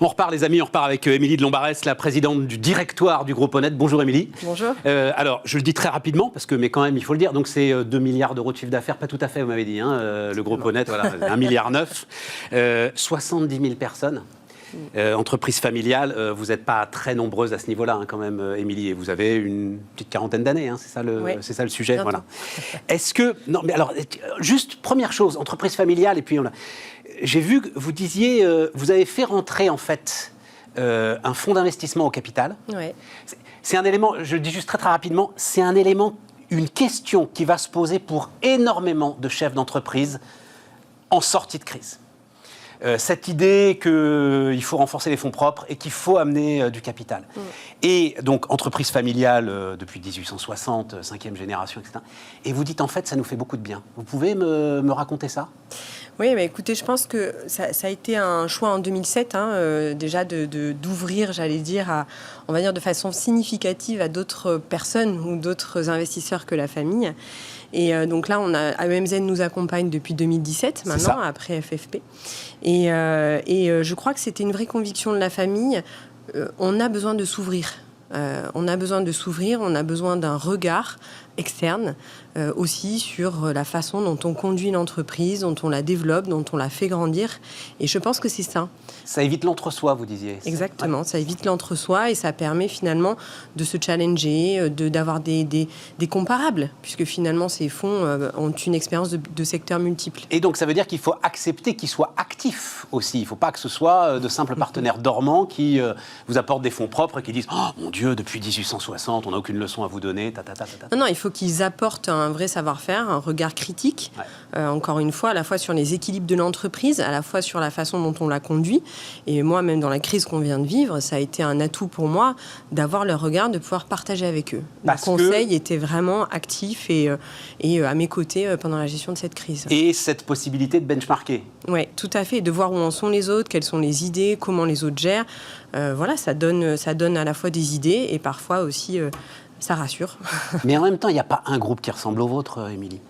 On repart les amis, on repart avec Émilie de Lombarès, la présidente du directoire du groupe Honnête. Bonjour Émilie. Bonjour. Alors, je le dis très rapidement, mais quand même, il faut le dire. Donc, c'est 2 milliards d'euros de chiffre d'affaires, pas tout à fait, vous m'avez dit, le groupe Honnête, voilà, 1,9 milliard. 70 000 personnes. Entreprise familiale, vous n'êtes pas très nombreuses à ce niveau-là, quand même, Émilie, et vous avez une petite quarantaine d'années, c'est ça le sujet. Voilà. Est-ce que... Non, mais alors, juste première chose, entreprise familiale, et puis j'ai vu que vous disiez, vous avez fait rentrer, en fait, un fonds d'investissement au capital. Ouais. C'est un élément, je le dis juste très très rapidement, c'est un élément, une question qui va se poser pour énormément de chefs d'entreprise en sortie de crise. Cette idée qu'il faut renforcer les fonds propres et qu'il faut amener du capital. Et donc, entreprise familiale depuis 1860, 5e génération, etc. Et vous dites, en fait, ça nous fait beaucoup de bien. Vous pouvez me raconter ça ? Oui, mais écoutez, je pense que ça a été un choix en 2007, déjà d'ouvrir, j'allais dire, on va dire de façon significative à d'autres personnes ou d'autres investisseurs que la famille. Et donc là, AEMZ nous accompagne depuis 2017, maintenant, après FFP. Et je crois que c'était une vraie conviction de la famille. On a besoin de s'ouvrir. On a besoin d'un regard externe aussi sur la façon dont on conduit l'entreprise, dont on la développe, dont on la fait grandir. Et je pense que c'est ça. Ça évite l'entre-soi, vous disiez. Exactement, ça évite l'entre-soi et ça permet finalement de se challenger, d'avoir des comparables, puisque finalement ces fonds ont une expérience de secteurs multiples. Et donc ça veut dire qu'il faut accepter qu'ils soient actifs aussi. Il ne faut pas que ce soit de simples partenaires dormants qui vous apportent des fonds propres et qui disent « Oh mon Dieu, depuis 1860, on n'a aucune leçon à vous donner. » Non, il faut qu'ils apportent un vrai savoir-faire, un regard critique, encore une fois, à la fois sur les équilibres de l'entreprise, à la fois sur la façon dont on la conduit. Et moi, même dans la crise qu'on vient de vivre, ça a été un atout pour moi d'avoir leur regard, de pouvoir partager avec eux. Le conseil était vraiment actif et à mes côtés pendant la gestion de cette crise. Et cette possibilité de benchmarker. Oui, tout à fait. De voir où en sont les autres, quelles sont les idées, comment les autres gèrent. Voilà, ça donne à la fois des idées et parfois aussi... ça rassure. Mais en même temps, il n'y a pas un groupe qui ressemble au vôtre, Émilie.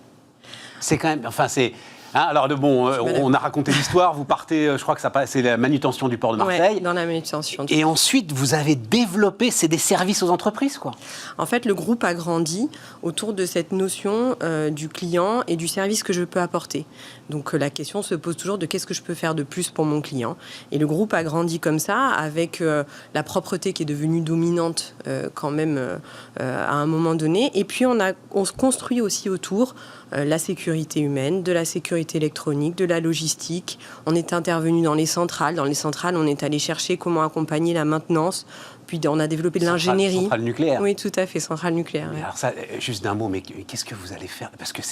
C'est quand même... Enfin, c'est... alors, on a raconté l'histoire. Vous partez, je crois que c'est la manutention du port de Marseille. Oui, dans la manutention. Et ensuite, vous avez développé, c'est des services aux entreprises, quoi. En fait, le groupe a grandi autour de cette notion du client et du service que je peux apporter. Donc, la question se pose toujours de qu'est-ce que je peux faire de plus pour mon client. Et le groupe a grandi comme ça, avec la propreté qui est devenue dominante quand même à un moment donné. Et puis, on se construit aussi autour la sécurité humaine, de la sécurité électronique, de la logistique. On est intervenu dans les centrales. Dans les centrales, on est allé chercher comment accompagner la maintenance. Puis on a développé de l'ingénierie. Centrale nucléaire. Oui, tout à fait, centrale nucléaire. Ouais. Alors ça, juste d'un mot, mais qu'est-ce que vous allez faire ? Parce que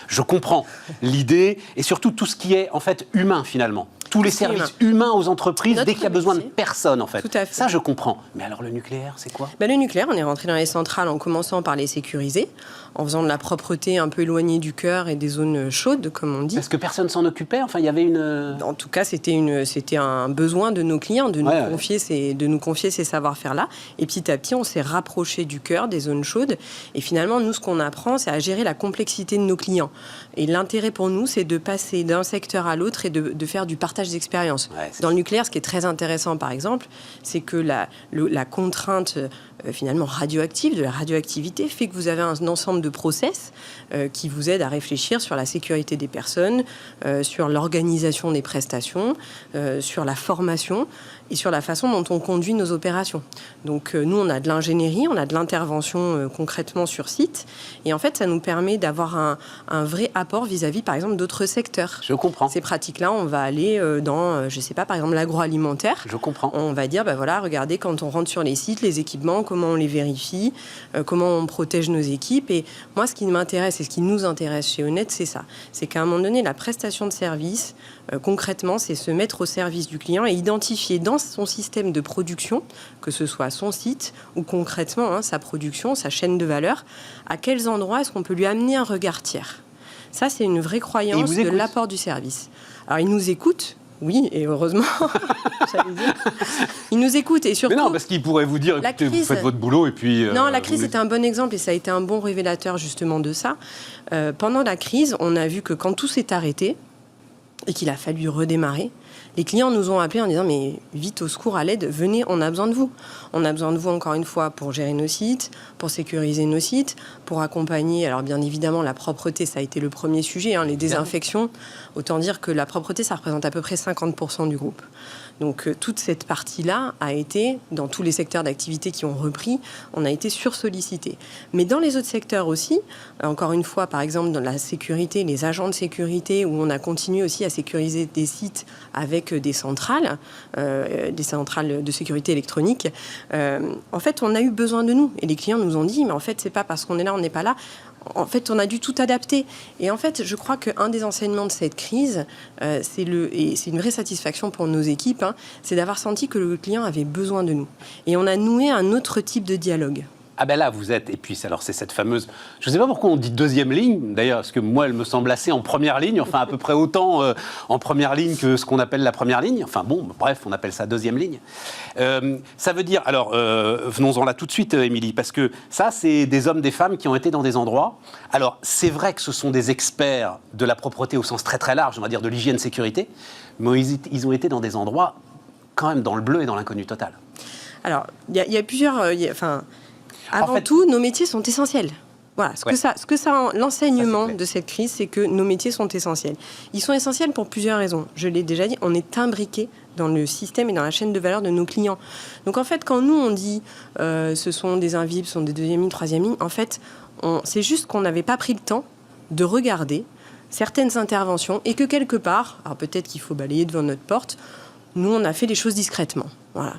je comprends l'idée et surtout tout ce qui est en fait humain finalement. Tous les services humains aux entreprises, dès qu'il y a besoin de personnes en fait. Tout à fait. Ça, je comprends. Mais alors le nucléaire, c'est quoi ? Le nucléaire, on est rentré dans les centrales en commençant par les sécuriser, en faisant de la propreté un peu éloignée du cœur et des zones chaudes, comme on dit. Parce que personne s'en occupait. Enfin, il y avait une. En tout cas, c'était un besoin de nos clients de nous confier ces savoir-faire-là. Et petit à petit, on s'est rapproché du cœur, des zones chaudes. Et finalement, nous, ce qu'on apprend, c'est à gérer la complexité de nos clients. Et l'intérêt pour nous, c'est de passer d'un secteur à l'autre et de faire du partage d'expérience. Dans le nucléaire, ce qui est très intéressant, par exemple, c'est que la contrainte finalement radioactive, de la radioactivité, fait que vous avez un ensemble de process qui vous aident à réfléchir sur la sécurité des personnes, sur l'organisation des prestations, sur la formation et sur la façon dont on conduit nos opérations. Donc nous, on a de l'ingénierie, on a de l'intervention concrètement sur site. Et en fait, ça nous permet d'avoir un vrai apport vis-à-vis, par exemple, d'autres secteurs. Je comprends. Ces pratiques-là, on va aller dans, je ne sais pas, par exemple, l'agroalimentaire. Je comprends. On va dire, regardez, quand on rentre sur les sites, les équipements, comment on les vérifie, comment on protège nos équipes. Et moi, ce qui m'intéresse et ce qui nous intéresse chez Honnête, c'est ça. C'est qu'à un moment donné, la prestation de service, concrètement, c'est se mettre au service du client et identifier dans son système de production, que ce soit son site ou concrètement sa production, sa chaîne de valeur, à quels endroits est-ce qu'on peut lui amener un regard tiers. Ça, c'est une vraie croyance de l'apport du service. Alors, il nous écoute. Oui, et heureusement, j'allais dire. Ils nous écoutent et surtout... Mais non, parce qu'ils pourraient vous dire, écoutez, vous faites votre boulot et puis... Non, la crise était un bon exemple et ça a été un bon révélateur justement de ça. Pendant la crise, on a vu que quand tout s'est arrêté et qu'il a fallu redémarrer, Les clients nous ont appelés en disant mais vite au secours, à l'aide, venez, on a besoin de vous. On a besoin de vous encore une fois pour gérer nos sites, pour sécuriser nos sites, pour accompagner, alors bien évidemment la propreté, ça a été le premier sujet, les désinfections. Autant dire que la propreté, ça représente à peu près 50% du groupe. Donc toute cette partie-là a été, dans tous les secteurs d'activité qui ont repris, on a été sursollicité. Mais dans les autres secteurs aussi, encore une fois, par exemple dans la sécurité, les agents de sécurité, où on a continué aussi à sécuriser des sites avec des centrales de sécurité électronique, en fait, on a eu besoin de nous. Et les clients nous ont dit, mais en fait, c'est pas parce qu'on est là, on n'est pas là. En fait, on a dû tout adapter. Et en fait, je crois qu'un des enseignements de cette crise, c'est une vraie satisfaction pour nos équipes, c'est d'avoir senti que le client avait besoin de nous. Et on a noué un autre type de dialogue. Ah ben là, vous êtes, et puis alors c'est cette fameuse, je ne sais pas pourquoi on dit deuxième ligne, d'ailleurs, parce que moi, elle me semble assez en première ligne, enfin à peu près autant en première ligne que ce qu'on appelle la première ligne, enfin bon, bref, on appelle ça deuxième ligne. Ça veut dire, alors, venons-en là tout de suite, Émilie, parce que ça, c'est des hommes, des femmes qui ont été dans des endroits, alors c'est vrai que ce sont des experts de la propreté au sens très très large, on va dire de l'hygiène-sécurité, mais ils ont été dans des endroits quand même dans le bleu et dans l'inconnu total. Alors, il y a plusieurs... Avant tout, nos métiers sont essentiels. Voilà, l'enseignement de cette crise, c'est que nos métiers sont essentiels. Ils sont essentiels pour plusieurs raisons. Je l'ai déjà dit, on est imbriqué dans le système et dans la chaîne de valeur de nos clients. Donc en fait, quand nous, on dit ce sont des invisibles, ce sont des deuxième ligne, troisième ligne, en fait, c'est juste qu'on n'avait pas pris le temps de regarder certaines interventions et que quelque part, alors peut-être qu'il faut balayer devant notre porte, nous, on a fait les choses discrètement. Voilà.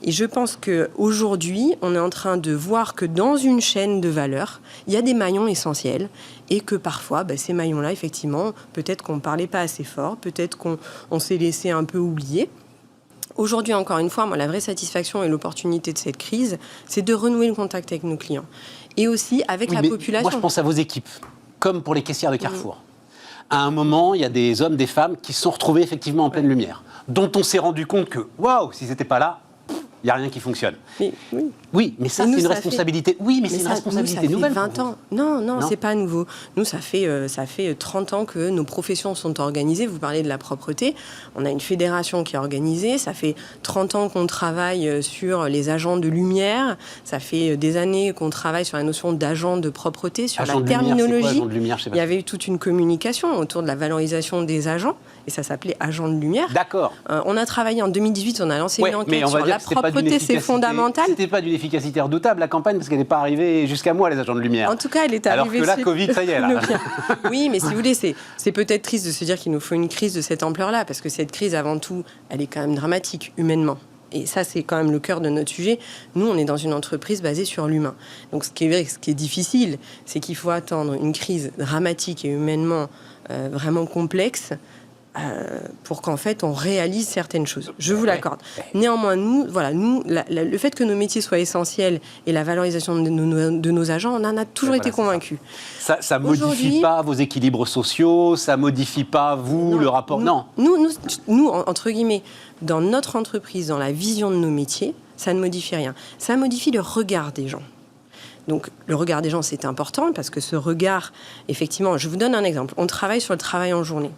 Et je pense qu'aujourd'hui, on est en train de voir que dans une chaîne de valeur, il y a des maillons essentiels et que parfois, ces maillons-là, effectivement, peut-être qu'on ne parlait pas assez fort, peut-être qu'on s'est laissé un peu oublier. Aujourd'hui, encore une fois, moi, la vraie satisfaction et l'opportunité de cette crise, c'est de renouer le contact avec nos clients. Et aussi avec la population. Moi, je pense à vos équipes, comme pour les caissières de Carrefour. À un moment, il y a des hommes, des femmes qui se sont retrouvés effectivement en pleine lumière, dont on s'est rendu compte que, waouh, si c'était pas là, il n'y a rien qui fonctionne. Oui, mais ça, c'est une responsabilité. Oui, mais c'est une responsabilité nouvelle. Ça fait 20 ans. Non, c'est pas nouveau. Nous, ça fait 30 ans que nos professions sont organisées. Vous parlez de la propreté. On a une fédération qui est organisée. Ça fait 30 ans qu'on travaille sur les agents de lumière. Ça fait des années qu'on travaille sur la notion d'agent de propreté, sur la terminologie. Il y avait eu toute une communication autour de la valorisation des agents. Et ça s'appelait agent de lumière. D'accord. On a travaillé en 2018. On a lancé une enquête sur la propreté, c'est fondamental. C'était pas d'une efficacité redoutable, la campagne, parce qu'elle n'est pas arrivée jusqu'à moi, les agents de lumière. En tout cas, elle est arrivée... Alors que là, Covid, ça y est, là. Oui, mais si vous voulez, c'est peut-être triste de se dire qu'il nous faut une crise de cette ampleur-là, parce que cette crise, avant tout, elle est quand même dramatique, humainement. Et ça, c'est quand même le cœur de notre sujet. Nous, on est dans une entreprise basée sur l'humain. Donc, ce qui est difficile, c'est qu'il faut attendre une crise dramatique et humainement vraiment complexe pour qu'en fait on réalise certaines choses. Je vous l'accorde. Néanmoins, le fait que nos métiers soient essentiels et la valorisation de nos agents, on en a toujours été convaincus. Ça ne modifie pas vos équilibres sociaux, ça ne modifie pas, le rapport... Non. Nous, entre guillemets, dans notre entreprise, dans la vision de nos métiers, ça ne modifie rien. Ça modifie le regard des gens. Donc, le regard des gens, c'est important parce que ce regard, effectivement, je vous donne un exemple. On travaille sur le travail en journée.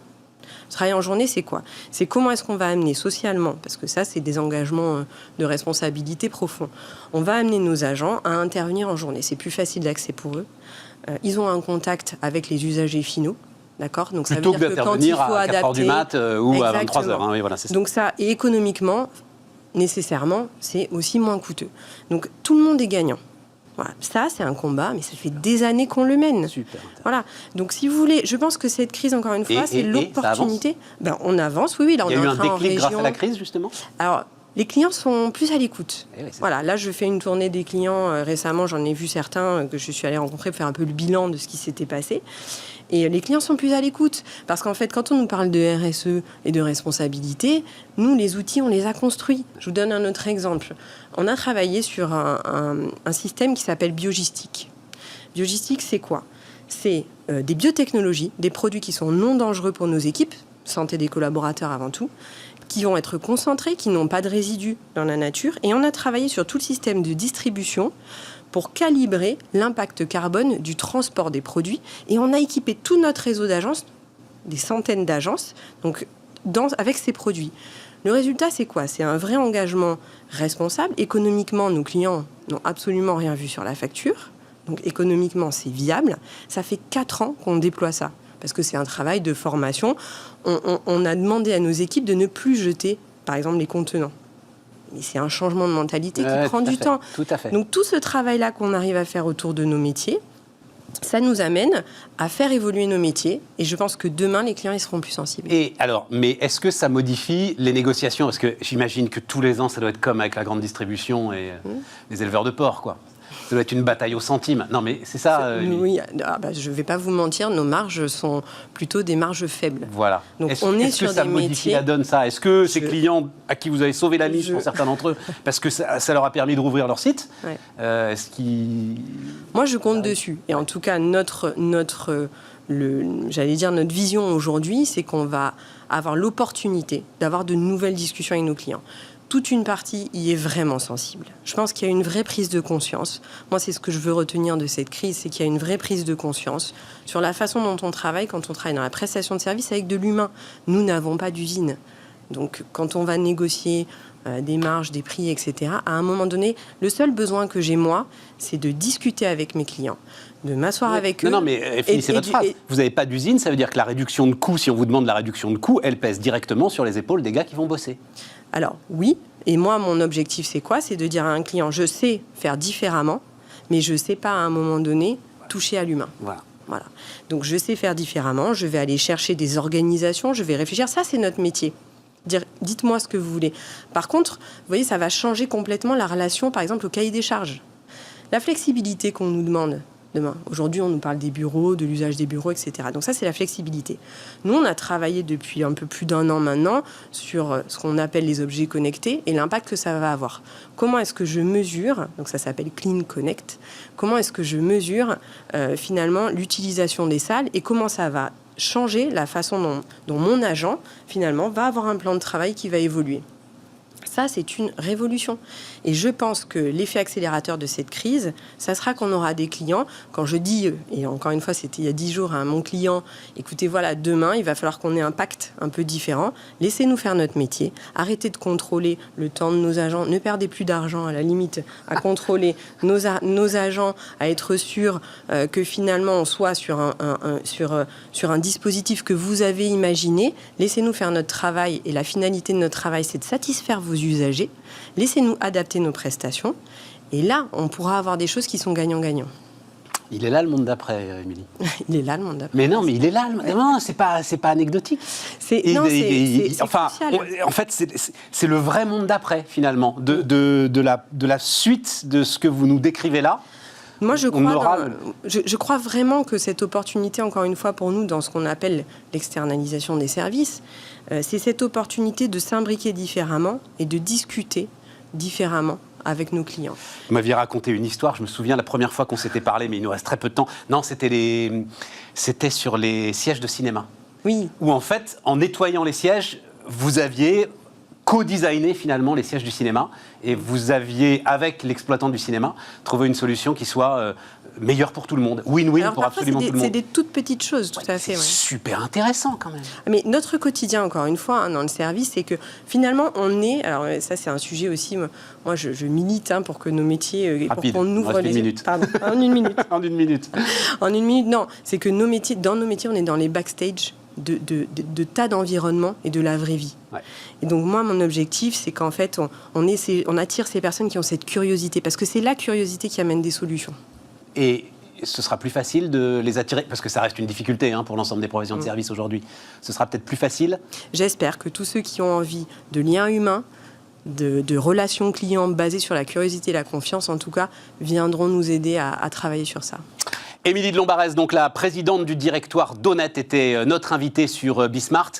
Le travail en journée, c'est quoi ? C'est comment est-ce qu'on va amener socialement, parce que ça, c'est des engagements de responsabilité profonds. On va amener nos agents à intervenir en journée. C'est plus facile d'accès pour eux. Ils ont un contact avec les usagers finaux. D'accord ? Donc, ça veut dire que quand il faut adapter... Plutôt que d'intervenir à 4h du mat ou à 23h. Oui, voilà, c'est ça. Donc ça, et économiquement, nécessairement, c'est aussi moins coûteux. Donc, tout le monde est gagnant. Voilà. Ça, c'est un combat, mais ça fait des années qu'on le mène. Super. Voilà. Donc, si vous voulez, je pense que cette crise, encore une fois, c'est l'opportunité. On avance, oui. Là, on est en train en région. Il y a eu un déclic grâce à la crise, justement ? Alors, les clients sont plus à l'écoute. Voilà. Là, je fais une tournée des clients. Récemment, j'en ai vu certains que je suis allée rencontrer pour faire un peu le bilan de ce qui s'était passé. Et les clients sont plus à l'écoute. Parce qu'en fait, quand on nous parle de RSE et de responsabilité, nous, les outils, on les a construits. Je vous donne un autre exemple. On a travaillé sur un système qui s'appelle Biogistique. Biogistique, c'est quoi ? C'est des biotechnologies, des produits qui sont non dangereux pour nos équipes, santé des collaborateurs avant tout, qui vont être concentrés, qui n'ont pas de résidus dans la nature. Et on a travaillé sur tout le système de distribution pour calibrer l'impact carbone du transport des produits. Et on a équipé tout notre réseau d'agences, des centaines d'agences, donc avec ces produits. Le résultat, c'est quoi? C'est un vrai engagement responsable. Économiquement, nos clients n'ont absolument rien vu sur la facture. Donc économiquement, c'est viable. Ça fait 4 ans qu'on déploie ça, parce que c'est un travail de formation. On a demandé à nos équipes de ne plus jeter, par exemple, les contenants. Mais c'est un changement de mentalité qui prend du temps. Tout à fait. Donc tout ce travail-là qu'on arrive à faire autour de nos métiers, ça nous amène à faire évoluer nos métiers. Et je pense que demain, les clients ils seront plus sensibles. Et alors, mais est-ce que ça modifie les négociations? Parce que j'imagine que tous les ans, ça doit être comme avec la grande distribution et les éleveurs de porc, quoi. Ça doit être une bataille au centime. Non, mais c'est ça. Oui, je ne vais pas vous mentir, nos marges sont plutôt des marges faibles. Voilà. Donc, est-ce sur que ça des modifie métiers... la donne, ça? Est-ce que ces clients à qui vous avez sauvé la mise, pour certains d'entre eux, parce que ça leur a permis de rouvrir leur site, est-ce qu'ils... Moi, je compte dessus. Et en tout cas, notre vision aujourd'hui, c'est qu'on va avoir l'opportunité d'avoir de nouvelles discussions avec nos clients. Toute une partie y est vraiment sensible. Je pense qu'il y a une vraie prise de conscience. Moi, c'est ce que je veux retenir de cette crise, c'est qu'il y a une vraie prise de conscience sur la façon dont on travaille quand on travaille dans la prestation de services avec de l'humain. Nous n'avons pas d'usine. Donc, quand on va négocier des marges, des prix, etc., à un moment donné, le seul besoin que j'ai, moi, c'est de discuter avec mes clients, de m'asseoir avec eux. Non, mais finissez votre phrase. Vous n'avez pas d'usine, ça veut dire que la réduction de coûts, si on vous demande la réduction de coûts, elle pèse directement sur les épaules des gars qui vont bosser. Alors, oui. Et moi, mon objectif, c'est quoi? C'est de dire à un client, je sais faire différemment, mais je ne sais pas, à un moment donné, toucher à l'humain. Voilà. Donc, je sais faire différemment. Je vais aller chercher des organisations. Je vais réfléchir. Ça, c'est notre métier. Dites-moi ce que vous voulez. Par contre, vous voyez, ça va changer complètement la relation, par exemple, au cahier des charges. La flexibilité qu'on nous demande demain. Aujourd'hui, on nous parle des bureaux, de l'usage des bureaux, etc. Donc ça, c'est la flexibilité. Nous, on a travaillé depuis un peu plus d'1 an maintenant sur ce qu'on appelle les objets connectés et l'impact que ça va avoir. Comment est-ce que je mesure, donc ça s'appelle Clean Connect, comment est-ce que je mesure finalement l'utilisation des salles et comment ça va changer la façon dont mon agent, finalement, va avoir un plan de travail qui va évoluer. Ça, c'est une révolution. Et je pense que l'effet accélérateur de cette crise, ça sera qu'on aura des clients. Quand je dis, et encore une fois, c'était il y a 10 jours à mon client, écoutez, voilà, demain, il va falloir qu'on ait un pacte un peu différent. Laissez-nous faire notre métier. Arrêtez de contrôler le temps de nos agents. Ne perdez plus d'argent, à la limite, à contrôler nos agents, à être sûr que finalement, on soit sur un dispositif que vous avez imaginé. Laissez-nous faire notre travail. Et la finalité de notre travail, c'est de satisfaire vos usagers, laissez-nous adapter nos prestations et là, on pourra avoir des choses qui sont gagnant-gagnant. Il est là le monde d'après, Émilie. Il est là le monde d'après. Mais non, mais il est là. Non, c'est pas anecdotique. C'est en fait, c'est le vrai monde d'après finalement, de la suite de ce que vous nous décrivez là. Moi, je crois vraiment que cette opportunité, encore une fois, pour nous, dans ce qu'on appelle l'externalisation des services, c'est cette opportunité de s'imbriquer différemment et de discuter différemment avec nos clients. Vous m'aviez raconté une histoire, je me souviens la première fois qu'on s'était parlé, mais il nous reste très peu de temps. Non, c'était sur les sièges de cinéma. Oui. Où en fait, en nettoyant les sièges, vous aviez co-designé finalement les sièges du cinéma et vous aviez, avec l'exploitant du cinéma, trouvé une solution qui soit meilleure pour tout le monde. Win-win pour absolument tout le monde. C'est des toutes petites choses, tout à fait. C'est super intéressant quand même. Mais notre quotidien, encore une fois, dans le service, c'est que finalement, on est... Alors ça, c'est un sujet aussi... Moi, je milite pour que nos métiers... Rapide, pour qu'on ouvre une minute. Pardon, en une minute. En une minute. En une minute, non. C'est que dans nos métiers, on est dans les backstage de tas d'environnements et de la vraie vie. Ouais. Et donc moi, mon objectif, c'est qu'en fait, on attire ces personnes qui ont cette curiosité, parce que c'est la curiosité qui amène des solutions. Et ce sera plus facile de les attirer, parce que ça reste une difficulté pour l'ensemble des professions de service aujourd'hui. Ce sera peut-être plus facile. J'espère que tous ceux qui ont envie de liens humains, de relations clients basées sur la curiosité et la confiance, en tout cas, viendront nous aider à travailler sur ça. Émilie de Lombarès, donc la présidente du directoire d'Honnête, était notre invitée sur Bismart.